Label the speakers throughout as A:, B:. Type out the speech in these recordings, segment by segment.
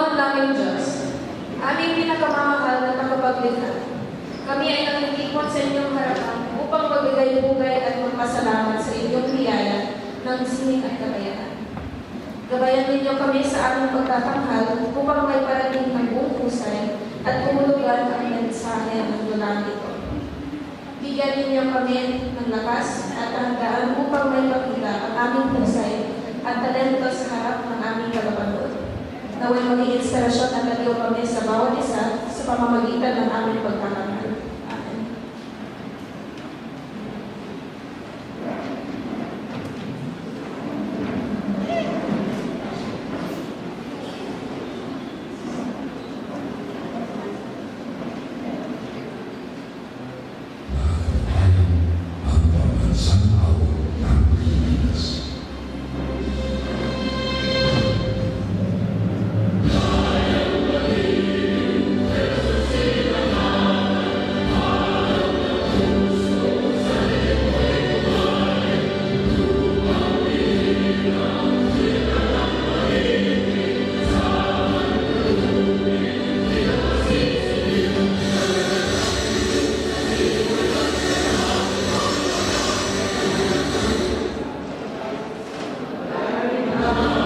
A: Panginoon naming Diyos, aming pinakamamahal na tagapaglikha, kami ay nangingikot sa inyong harapan upang magbigay-bugay at magpasalamat sa inyong biyaya ng sining at kabayaan. Gabayan ninyo kami sa aming pagtatanghal upang may parating ang buong pusay at tumulugan ang mensahe ng dulang ito. Bigyan ninyo kami ng lakas at handaan upang may pakita ang aming pusay at talento sa harap ng aming kalapanood. Naway maging inspirasyon at aliw kami sa bawat isa sa pamamagitan ng aming pagtatanghal. Amen.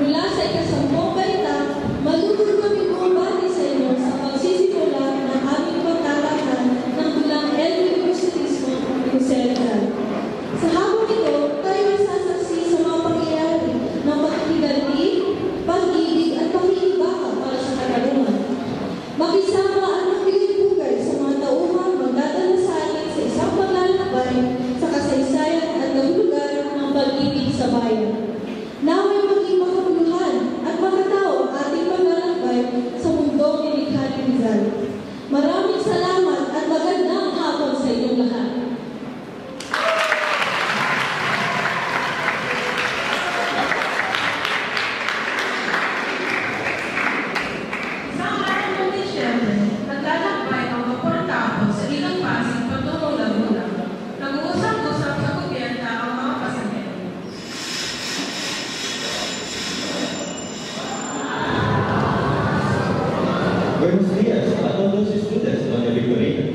B: Mula sa ikasampung baita, malugod kami bumabati sa inyo sa pagsisimula ng aming pagtatanghal ng dulang El Bautismo Rizal. Sa hapon ito, tayo ay sasaksi sa mga pangyayari ng pagkiganti, pag-ibig at pakikibaka para sa katarungan. Makisama at magbigay-bugay sa mga tauhan magdadala sa atin sa isang paglalakbay sa kasaysayan at nahulugan ng pag-ibig sa bayan. Naway maging makabuluhan at makatao ang ating paglalakbay sa mundong nilikha ni Rizal. Maraming salamat at magandang hapon sa inyong lahat.
A: Sa araw ng Disyembre, naglalakbay ang vapor tapos sa ilang Pasig patungong Laguna. Nag-uusap-usap sa gobyerno ang mga pasahero.
C: Buenos días a todos los estudiantes, doña Victorina.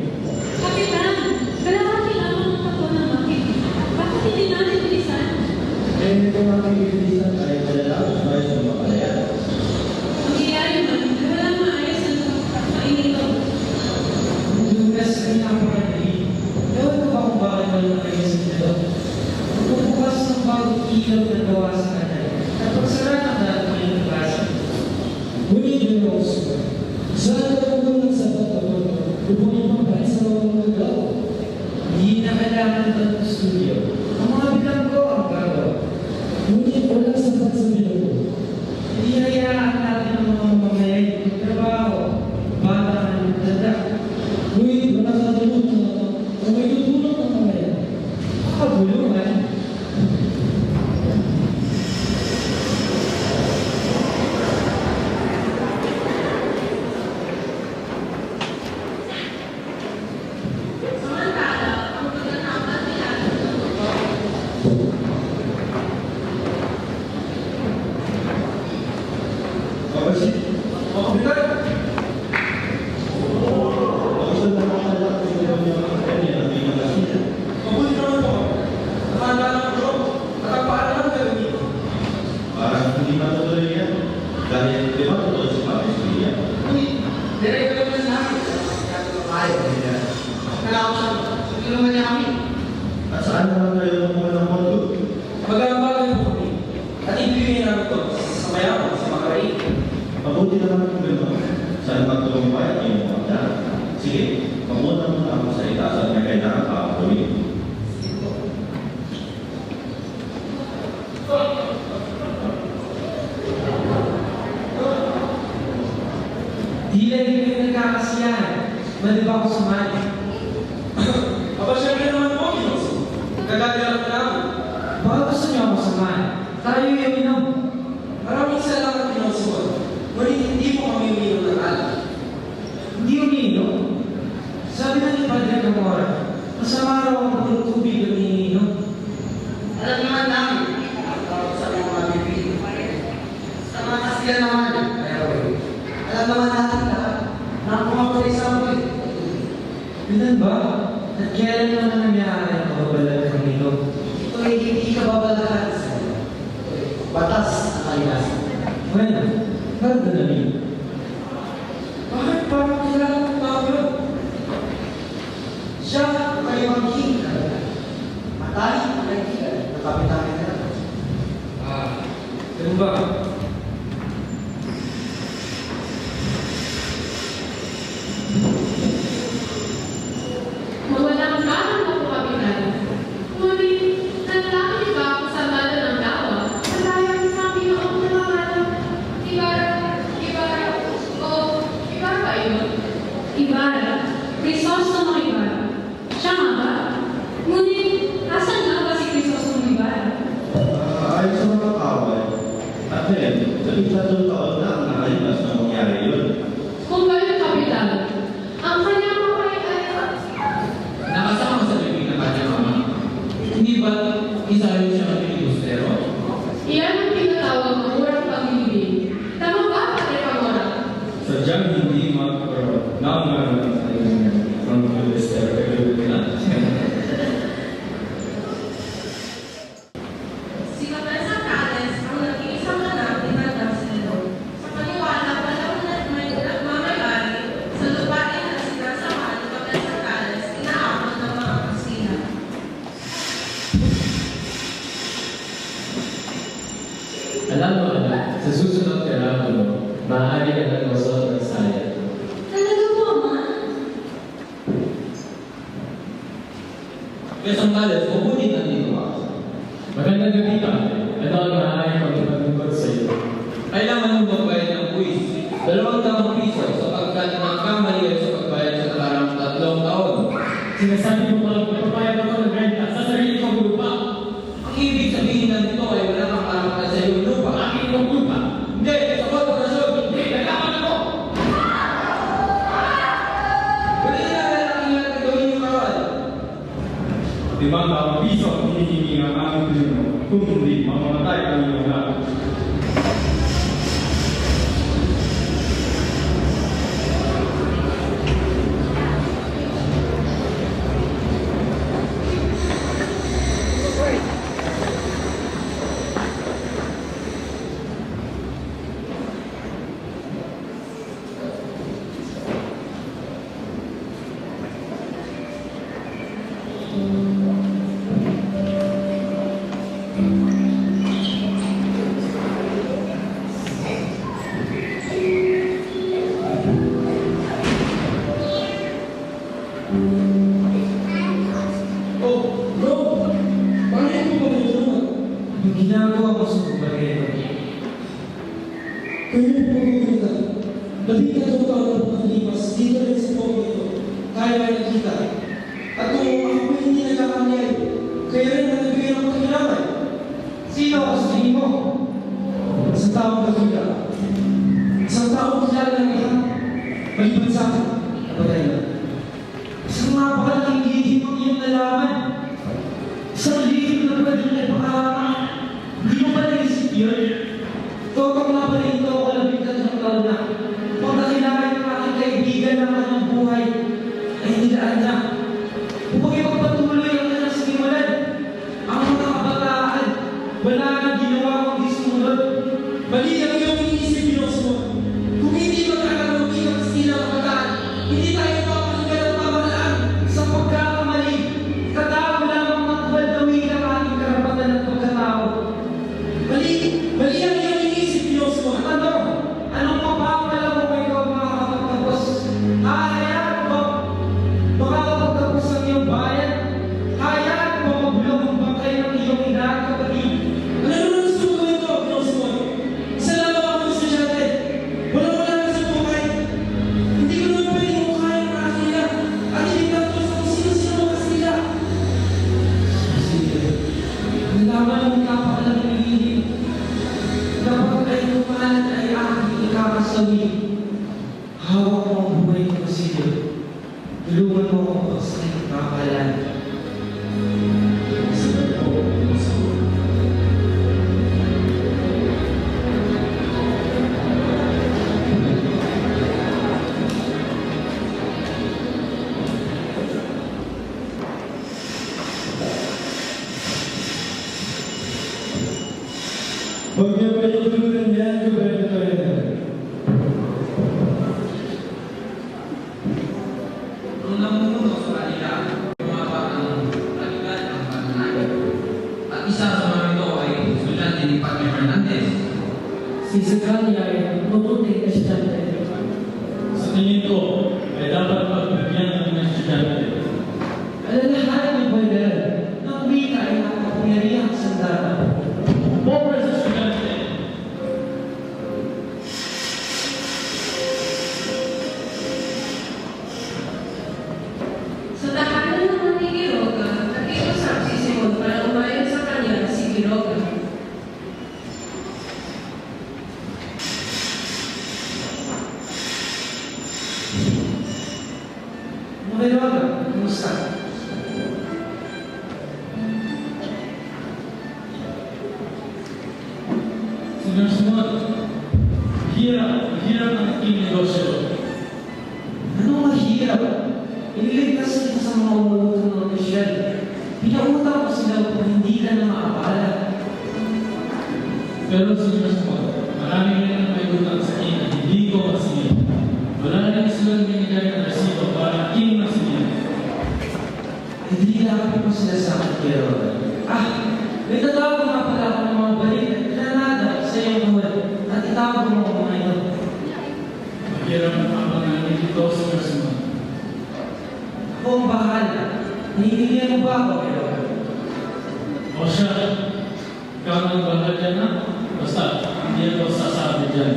B: Kapitan, kalahati lamang ang tapo ng bakit. Bakit hindi natin bilisan?
C: Kung aking ibilisan ay malalaos tayo sa mga palayan.
B: Mangyayari man, walang maayos ang pagkainito.
D: Lugas ay napakadali. Ewan ko ba kung bakit walang ayusin nito? Pagbubukas ng bagong ilaw na gawa sa kanal at pagsara ng dating ng klase.
E: Ngunit yun ang uso. Saan ka naman ng sapat na mga upang ipangkain sa mga magagawa?
D: Hindi na kailangan ng studio. Ang mga bilanggo ang gagawa.
E: Ngunit walang sapat sa bilanggo.
D: Hindi hayaan natin ang mga mamamayay ng trabaho, bata na nagdada.
E: Ngunit walang katulog na may tutulong ng mamaya.
D: Kabulungan.
A: Samantala, ang pagkatapos nila
C: Kapasit, makabitan! Kapasit na mga anak ko sa mga kanya ng mga kasina.
F: Mabuti naman po. Nakahanda ng bro. Nakapaan naman kayo dito.
C: Parang hindi matutuloy yan. Dahil di ba totoo si Papi Siliya?
F: Uy, direct ka naman namin. Ayaw niya. Kailangan ko siya. Tulungan niya kami.
C: At saan naman kayo kumuha ng mondo?
F: Magambagay po kami. At ibigay namin ito sa mayaman, sa makaraig.
C: Mabuti naman kung gano'n. Saan magtulong pa yung mga daan? Sige, pamunta muna ako sa itaas at
D: Pwede ba ako sumali?
E: Aba, syempre naman po, Diyos. Kagagalang ka namin.
D: Baka gusto niyo ako sumali. Tayo yung inom.
E: Maraming salamat, Diyos. Ngunit hindi po kami uminom ng alak.
D: Hindi umiinom. Sabi na ni Padre Camora, masama raw ang pagtutubig ng iniinom.
F: Alam naman namin, sa mga bibig. Sa mga kasiyan naman, alam naman natin lahat na ang mga pag-isamoy.
D: Ganun ba? At kailan naman nangyari ang kababalan ng ininom?
F: Ito ay hindi kababalahan sa iyo. Batas na kalikasan.
D: Bueno, bakit ganun?
E: Bakit parang kilala ng tao yun?
F: Siya ay magiging matay ang kaibigan na kapitan nila.
D: Ganun ba?
G: Mawalang galang ako, Kapitan. Ngunit, nalalaman niyo ba kung saan bala ng dawa? Kagaya sa Pinoong nangangalang Ibarra ba yun?
B: Ibarra, Crisostomong Ibarra. Siya nga ba? Ngunit, asan nga ba si Crisostomong Ibarra?
C: Ayon sa mga kawal, at then, 13 taon na ang nakalipas na mangyari yun.
G: Kung gayon, Kapitan, ang kanyang mga ay
H: Nakasama sa bibig ng kanyang ama. Hindi ba isa rin siya ng pilibustero?
G: iyan ang tinatawag ng murang pag-ibig. Tama ba, Padre Camora?
C: Sadyang hindi magkaroon na ang Filistero na.
I: Si Kapatid Santales ang nag-iisang anak ni Madam Senador. Sa paniwala, panahon na may nagmamayari sa lupain na sinasamahan ni Kapatid Santales, inaabot ng mga kusina.
H: Alam mo anak, sa susunod ka lang maaari ka ng masot ng saya.
B: Talaga po, Ama?
H: Kaya Santales, kukunin nandito ako. Magandang gabi ka. Ito ang maaari magpapagpag sa iyo. Kailangan mong magbayad ng buwis. 2,000 piso sapagkat nagkamali ay sa pagbayad sa nakarang 3 taon.
E: Sinasabi mo pa, magpapayag ako ng renta sa sarili kong lupa.
H: Ang ibig sabihin ng ito ay wala kang karapatan sa iyong lupa.
E: Aking kong lupa.
H: Hindi! Sa korporasyon!
E: Hindi, nagkaman ako!
H: Wala na ang ilan na gawin yung kawan.
C: 5,000 piso ang hinihingi ng aming Pilipino, kung hindi mamamatay ang iyong lahat.
E: Oh, bro! Bakit mo ba tinulungan?
D: Yung ginagawa ko sa kumpagero.
E: Kayo po magkukulita. 13 taon na po nakalipas dito rin sa pogo ito. Kaya may nakita. At kung ako po hindi nagkakamiyay, kayo rin ang nagbigay ng pagkailangan.
D: Sino ako sa tingin mo?
E: Isang taong kakita. Isang taong kilala ng lahat. Maliban sa akin. Patay na.
D: Isang napakalaking lihim ang iyong nalaman. Isang lihim na pwede na ipakalaman. Hindi mo ba naisip yun? Totoo nga pala ito ako labing 3 taon na. Pag nakilala ng aking kaibigan ng kanyang buhay, ay nilaan niya. Upang ipagpatuloy ang kanyang sinimulan. Ang mga kabataan, wala nang ginawa kundi sumunod.
E: Mali ang iyong iniisip, Pinosmo. Kung hindi magkakaroon ng Kastila kabataan, hindi tayo papakinggan ang pamahalaan.
D: Sa pagkakamali, katao lamang matubad na wika ang ating karapatan at pagkatao.
E: Mali ang iyong iniisip, Pinosmo.
D: At ano? Anong mapapala mo kung ikaw makakapagtapos? Ahayaan mo? Baka kapag pangalan.
C: Huwag niyo pa itulugan yan, Gobernador.
H: Ang namumuno sa kanila, bumaba ang kaligan ng pananalig. At isa sa mga ito ay estudyante ni Padre Fernandez.
E: Si Zakaria ay mabuting estudyante.
C: Sa tingin ko, ay dapat pagbigyan ng mga estudyante.
D: Alalahanin niyo ba yan? Ang wika ay nakapangyarihang sandata.
C: Pobre sa estudyante.
I: Sa tahanan naman ni Quiroga, nakiusap si Simon para umayon sa kanya si Quiroga.
D: Makiroga, kumusta?
C: Senior Simon, hirap ang aking negosyo.
D: Anong mahirap? Iniligtas kita sa mga umulutong ng opisyal. Pinautang ko sila upang hindi ka na maabala.
C: Pero Senior Simon, marami rin ang may utang sa akin na hindi ko masingil. Wala rin silang binigay ng resibo para aking masingil.
D: Hindi dapat mo sila sa akin, Quiroga. May tatawag nga pala ako ng mga balik at planada sa iyong mahal at itawag mo ako ngayon.
C: Mahirap ang mga dito, Senior Simon.
D: Ako ang bahala. Nahihilihan mo ba ako, Quiroga?
C: O siya, ikaw nang bahal dyan na? Basta, hindi ako sasabi dyan.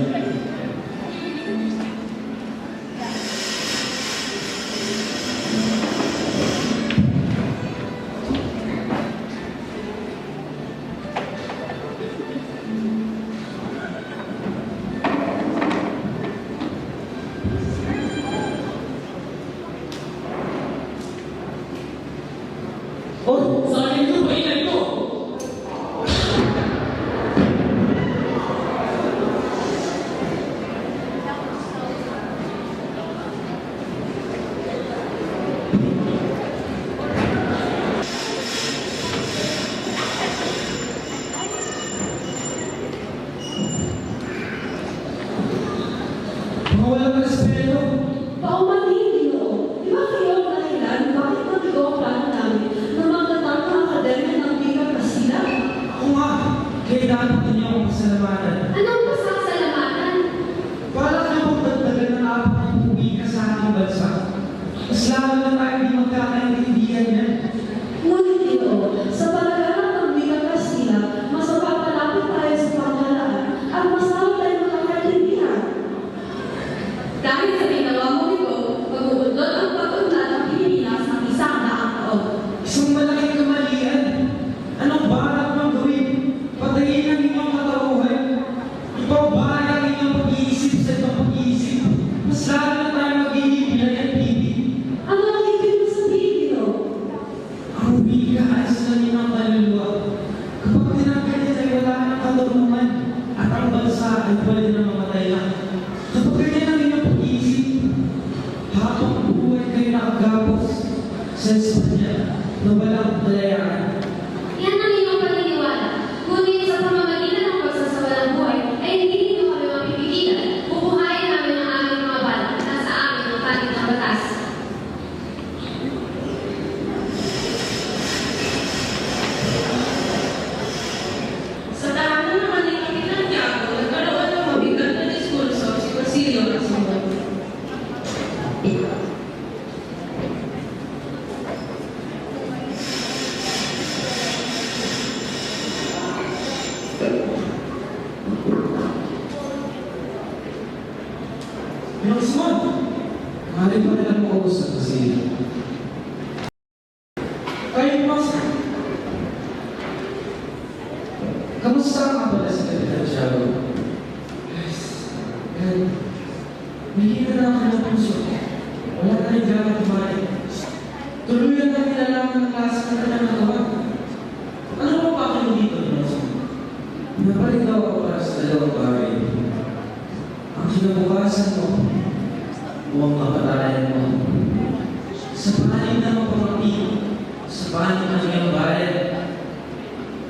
D: Oh,
C: Sa akin ito, mainay ko!
D: mga walang respeto.
B: Paumanhin, Ginoo. Di ba kayo ang dahilan bakit nabigo ang plano namin na magtatang ng akademya ng Liga Kasila?
D: Ako nga, kaya dapat ninyo akong pasalamatan.
G: Anong pasasalamatan?
D: Para na bang dagdagan ng apat ng publika sa ating bansa? Mas lalo na tayo hindi magkakaintindihan yan.
B: Ngunit, Ginoo, sa paglaganap ng Liga Kasila, mas mapapalapit tayo sa pamahalaan at mas lalo tayo makakaintindihan.
G: Dahil sa ginawa mo ito, mag-uundod ang pag-unlad ng Pilipinas ng 100 taon.
D: Isang malaking kamalian. Anong balak mong gawin? Patayin ang inyong katauhan. Ipabaya ang inyong pag-iisip sa itong pag-iisip. Mas lalo na tayo magiging pinag-ibig.
B: Ano ang ibig mo sabihin, Ginoo?
D: Ang wika ay salamin ng kaluluwa. Kapag tinanggal yan ay wala ng katarungan at ang bansa ay pwede na mamatay lang. Kapag ganyan ang inyong pag-iisip, habang buhay kayo nakagapos sa Espanya na walang kalayaan.
G: Yan ang inyong paniniwala. Ngunit sa pamamagitan ng pagsasawalang buhay, ay hindi ninyo kami mapipigilan. Bubuhayin namin ang aming mga balak na sa amin ang panig ng batas.
I: Sa tahanan naman ni Kapitan Tiago, nagkaroon ng mabigat na diskurso si Basilio at Simon.
D: Yung Simon, maaari pa nilang makausap kasi kayo mas kamusta nga pala si Kapitan Tiago? Yes. Mahina na ako ng puso. Wala na rin dapat kumain.
E: Tuluyan na nilalaman ng klase na kanyang nagawa. Ano mo pa kayo dito, Nelson?
D: Napalitaw ako para sa dalawang bagay. Ang kinabukasan mo, buwang mapatalayan mo. Sa panig na mapamati, sa panig ng iyong bayan,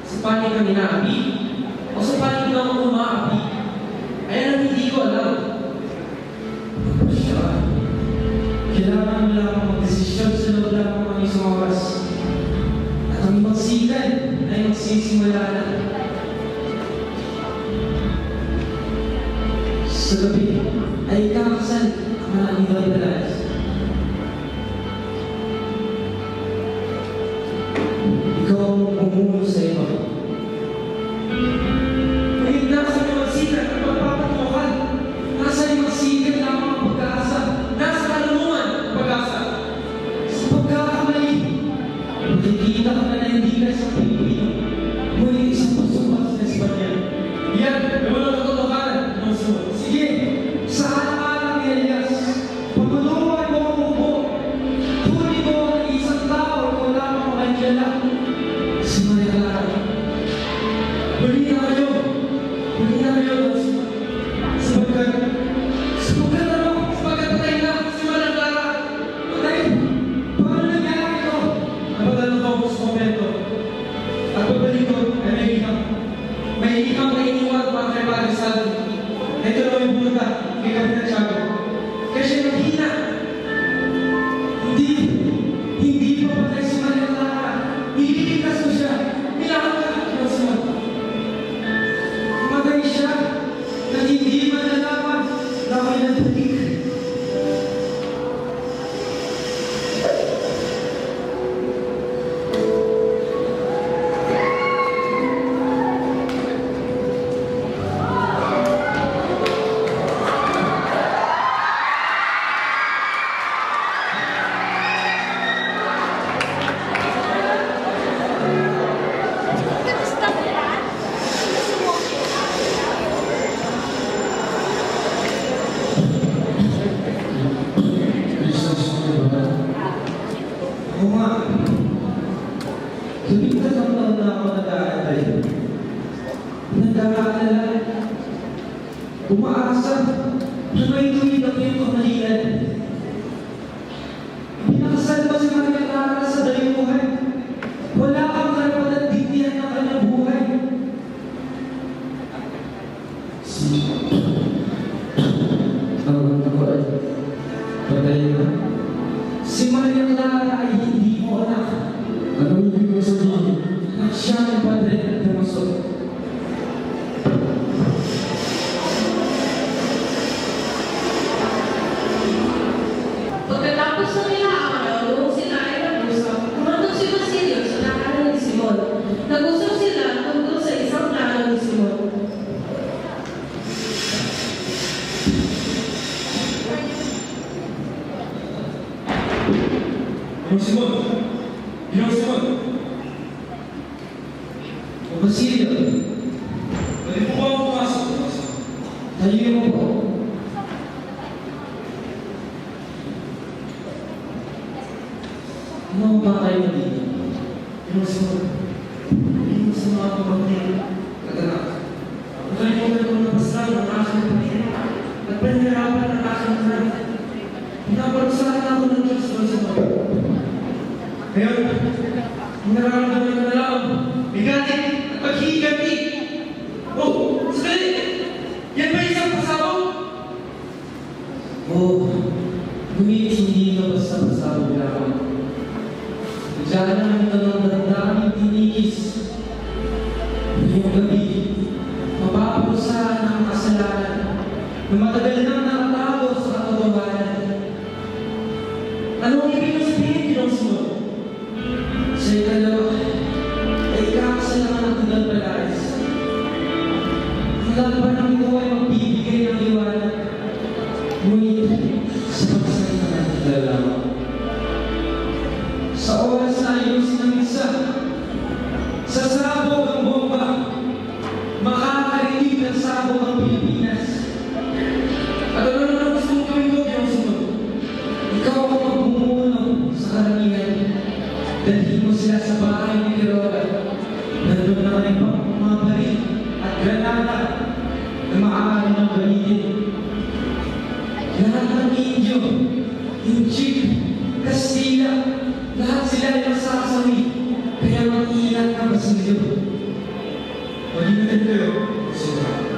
D: sa panig ng inaapi, o sa panig ng umaapi, ayan ang hindi ko alam. Pero siya, kailangan mo lang magdesisyon sa loob lang ng mga isang oras. At ang magsikan ay magsisimula na. Sa gabi ay kakasal ang mga Nidolas. Ikaw ang bumuno sa iba. Ngayon nasa limagsikan ang pagpapatungan. Nasa limagsikan na ang mga pag-aasa. Nasa kalungan ang pag-asa. Sa pagkakamali, makikita ka na hindi ka sa Pilipino. Muli isang pagsumas sa Espanya. Yan, nawalang katotohanan ng sumunod. Sige, sa alang-alang ni Elias, pagulungan mo ang upo. Huli mo ang isang tao kung wala mong makakilala. Si Maria Clara. Huli na kayo. Huli na kayo. Sapagkat patay na si Maria Clara. Patay. Paano nangyari ito? Napadalo ko sa momento. At pagbalik ko ay may hikam. May hikam na iniwan para kay Padre Salvi. Ito na yung punta kay Kapitan Tiago. Kasi naghina. Hindi pa patay si Maria Clara. Ililigtas mo siya. Nilakan ka siya. Matay siya na hindi malalaman na may natatik. Oo nga. Tuwing taong taon na ako nag-aantay. Nag-aalala. Umaasa na may tuwid ang iyong kamalian. Pinakasal mo si Maria Clara sa dayuhan. Wala kang karapat at digdihan ng kanyang buhay. Ang ako ay patay na. Si Maria Clara ay hindi mo anak. Anong ibig mo sabihin? At siya ang Padre at Damaso.
B: Pagkatapos ng ilang araw, noong sila ay nag-usap, kumandong si Basilio sa nakanan ni Simon. Nag-usap sila tungkol sa isang plano ni Simon.
C: Simon! Simon!
D: O Basilio,
C: Pwede po ba ako pumasok?
D: tayo mo po. Ano ba kayo dito?
C: Simon! Hindi mo sa mga kapatid. Katanak. Nakalimutan ko ng pasal ng aking kapatid. At pinahirapan ng aking anak. Pinaparusahan ako ng Diyos doon sa mga. Ngayon, nararamdaman ko na lang. Bigatin at paghihiganti. Oh, sandali! Yan ba isang pasabog?
D: Oo, ngunit hindi ka basta-basta lamang. Bigla namin ito ng damdaming tinikis. Ngayong gabi, mapaparusahan ang kasalanan na matagal nang nakatago sa katotohanan.
C: Anong ibig mo sabihin, Ginong Simon?
D: Sa ikalawa, ay kakasalanan ng Tudal Palaris. Ang laban ng ito ay magbibigay ng liwanag. Ngunit sa pagsalita ng Tudal lamang. Sa oras na ayusin ng isa, sasabog ang bomba, makakarinig ng sabog ang Pilipinas.
C: At ano na gusto mong gawin ko, Ginong Simon?
D: Ikaw ang magbumuno sa karamihan. Dalhin mo sila sa bahay ni Quiroga. Nandun na rin pang mga baril at granada na maaari ng gamitin. Lahat ng Indio, Inchik, Kastila, lahat sila ay masasawi. Kaya mag-iingat ka, Basilio. Mag-ingat kayo. Sura.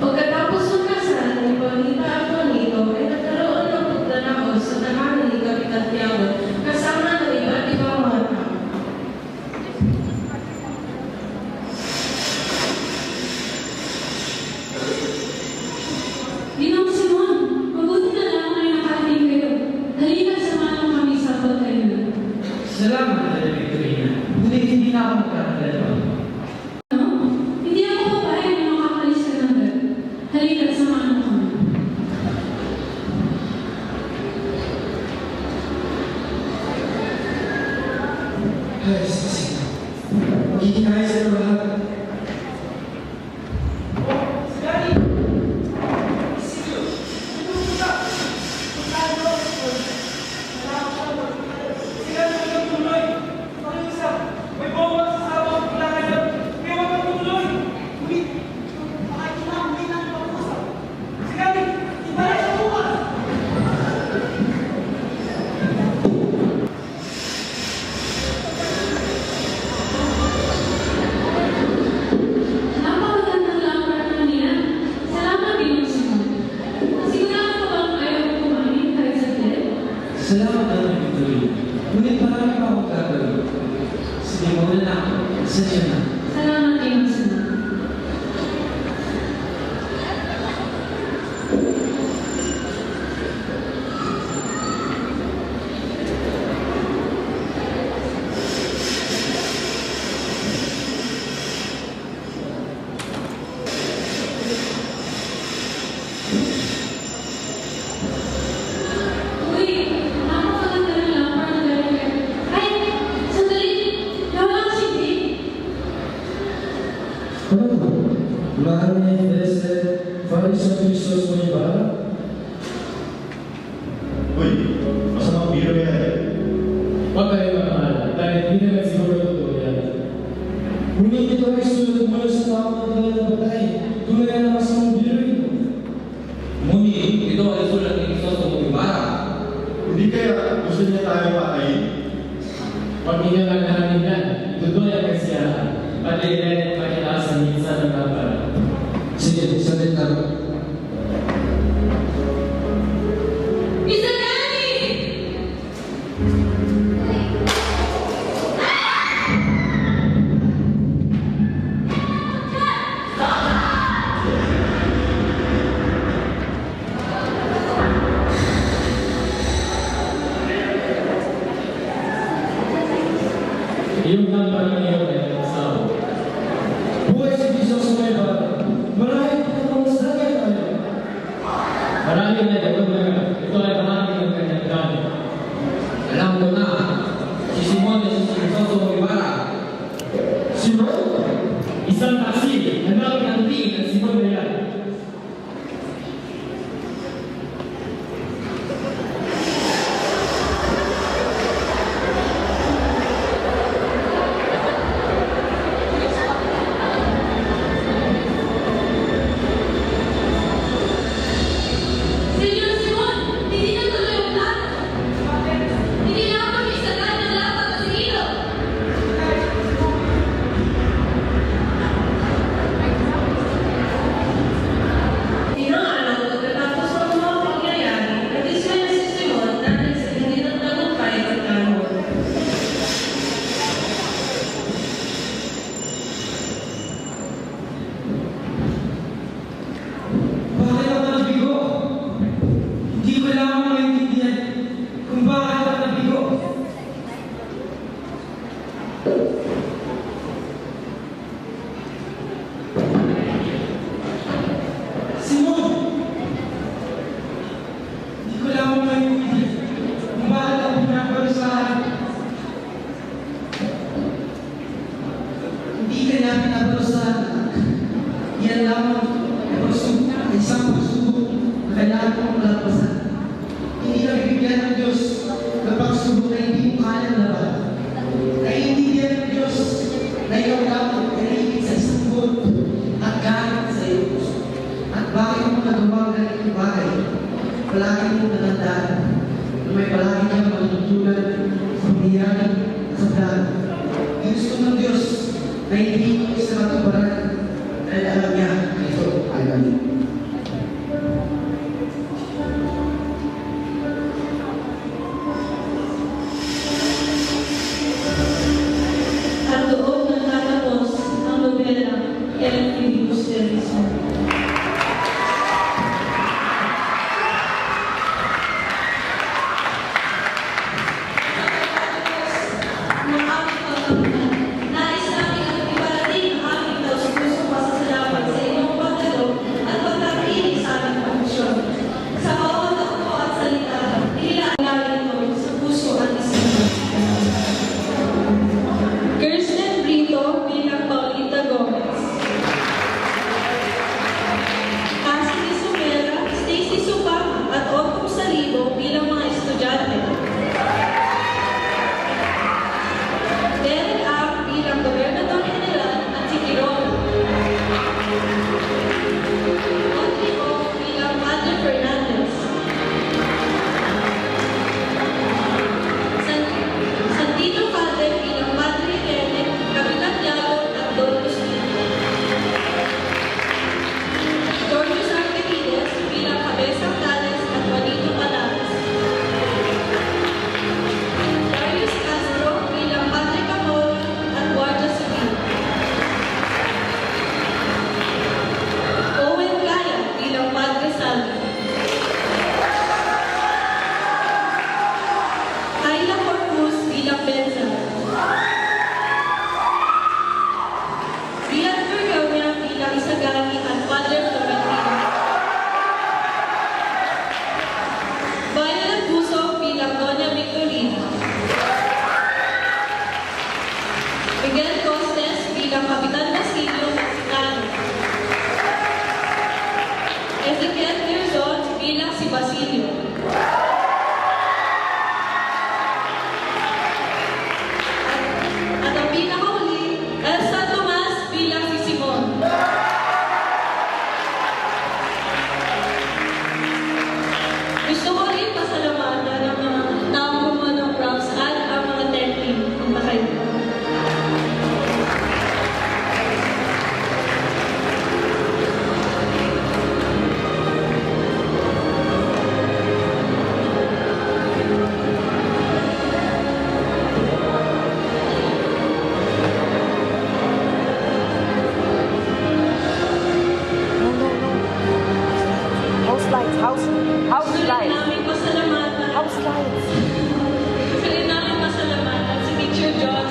I: Pagkatapos ng kasal ni Juanita Antonito ay nagkaroon ng pagdanaos sa tahanan ni Kapitan Tiago kasama ng iba't ibang mga tao.
B: Ginoong Simon, mabuti na lang ay nakarating kayo. Halika, samahan kami sa pagkain.
D: Salamat, Dada Victorina. Ngunit hindi na ako magkakadalawa.
B: Ano? Hindi ako papayag na makakalis ka ng agad. Halika, samahan mo kami.
E: Ay, sige. Magiging ayos na lahat.
B: Napakagandang lamparan ng niyan. Salamat, Ginoong Simon. Sigurado ka bang ayaw mo kumain kahit saglit?
D: Salamat, Dada Victorina. Ngunit marami pa akong gagawin. Sige, muna na ako. Sadya na.
B: Salamat, Ginoong Simon. Uy, napakaganda ng lamparan ng dalaga. Ay, sandali! Nawala ang sindi.
E: Ano to? Ulahan niya yung Blessed Father sa Christos mo yung bala?
J: Uy, masamang biro yan.
H: Huwag kayo makahala dahil hindi naman siguro totoo yan.
E: Ngunit ito ay sulat mula sa tao ng dala ng batay. Tunay na masamang biro ito.
H: Ngunit ito ay sulat ni Kristo sa Mubibara.
J: Hindi kaya gusto niya tayo patayin?
H: Pag ninyo naghahanin yan, tutuloy ang kasiyahan at ilan makilasan minsan ng kapal.
E: Sige, salit lang.
B: Isagani!
H: Iyong lamparan niyo ay nasawa.
E: Buhay si Kristo sa may bala. Marahil ito ang masagay tayo.
H: Maraming na ito ito ay bahagi ng kanyang plano. Alam ko na, si Simon ay si Kristo sa Mubibara.
E: Simon?
H: Isang taksi, hanapin ang tingin ng Simon na yan.
B: Senyor Simon, hindi na tuloy ang plano. Hindi na ako isagani ng lapat sa ilog.
F: palagi kang matutulad sa pangyayari at sa plano. Gusto ng Diyos na hindi mo isa katuparan dahil alam niya na ito ay mali.
B: At doon nagtatapos ang nobela El Filibusterismo. Ng aming pagkakunan, nais namin ang ibarating ang aming taus-pusong pasasalamat sa inyong pagdalo at pagkakinig sa aming pagkusyon. Sa bawat akto at salita, inilalagay ito sa puso at isipan. Kirsten Brito bilang Paulita Gomez. Cassie de Sumera, Stacy Supama at Otto Salibo bilang mga estudyante. Derek Ang bilang Gobernador General at si Quiroga. Audrey O bilang Padre Fernandez. Santino Padre bilang Padre Rene, Kapitan Yago at Don Agustin. Georgios Arquerides bilang Cabezang Tales at Juanito Palares. Darius Castro bilang Padre Camol at Guardia Civil. Owen Kaya bilang Padre Salvi. Ayla Corpus bilang Benza. Rian Bergamia bilang Isagani at Padre Florentino. Violet Buso bilang Doña Victorina. Miguel Costes bilang Kapitan Basilio Mexicano. Ezequiel Mirzon bilang si Basilio. At ang pinakahuli, Elsa Tomas bilang si Simon. Gusto ko rin pasalamatan ang mga taong gumawa ng props at ang mga tech team. Punta kayo.
K: House
B: Gusto rin
K: lights.
B: namin pasalamatan.
K: House lights.
B: Gusto rin namin pasalamatan si Teacher John